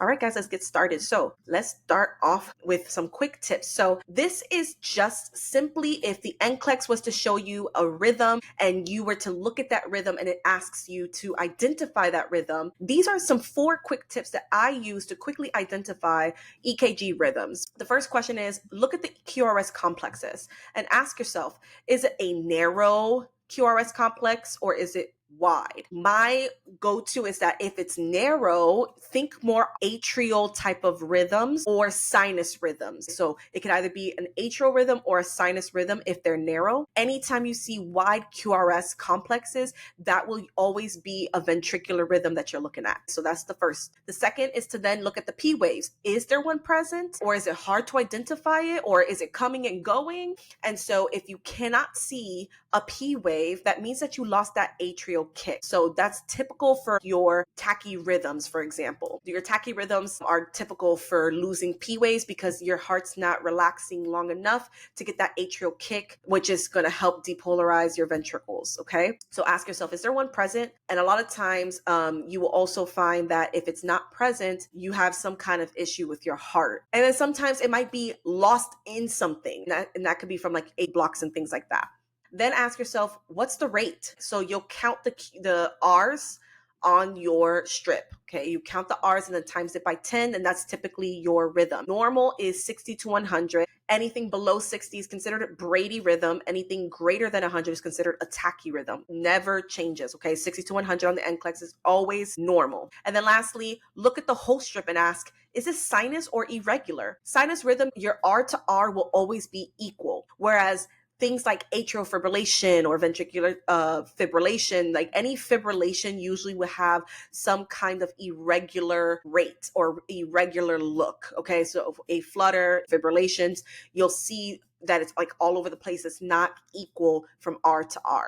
All right, guys, let's get started. So let's start off with some quick tips. So this is just simply if the NCLEX was to show you a rhythm and you were to look at that rhythm and it asks you to identify that rhythm. These are some 4 quick tips that I use to quickly identify EKG rhythms. The first question is, look at the QRS complexes and ask yourself, is it a narrow QRS complex or is it wide? My go-to is that if it's narrow, think more atrial type of rhythms or sinus rhythms. So it can either be an atrial rhythm or a sinus rhythm if they're narrow. Anytime you see wide QRS complexes, that will always be a ventricular rhythm that you're looking at. So that's the first. The second is to then look at the P waves. Is there one present, or is it hard to identify it, or is it coming and going? And so if you cannot see a P wave, that means that you lost that atrial kick. So that's typical for your tachyrhythms, for example. Your tachyrhythms are typical for losing P waves because your heart's not relaxing long enough to get that atrial kick, which is going to help depolarize your ventricles. Okay. So ask yourself, is there one present? And a lot of times you will also find that if it's not present, you have some kind of issue with your heart. And then sometimes it might be lost in something. And that could be from like 8 blocks and things like that. Then ask yourself, what's the rate? So you'll count the R's on your strip. Okay, you count the R's and then times it by 10, and that's typically your rhythm. Normal is 60 to 100. Anything below 60 is considered a Brady rhythm. Anything greater than 100 is considered a tachyrhythm. Never changes. Okay, 60 to 100 on the NCLEX is always normal. And then lastly, look at the whole strip and ask, is this sinus or irregular? Sinus rhythm, your R to R will always be equal, whereas things like atrial fibrillation or ventricular fibrillation, like any fibrillation usually will have some kind of irregular rate or irregular look. Okay, so a flutter, fibrillations, you'll see that it's like all over the place. It's not equal from R to R.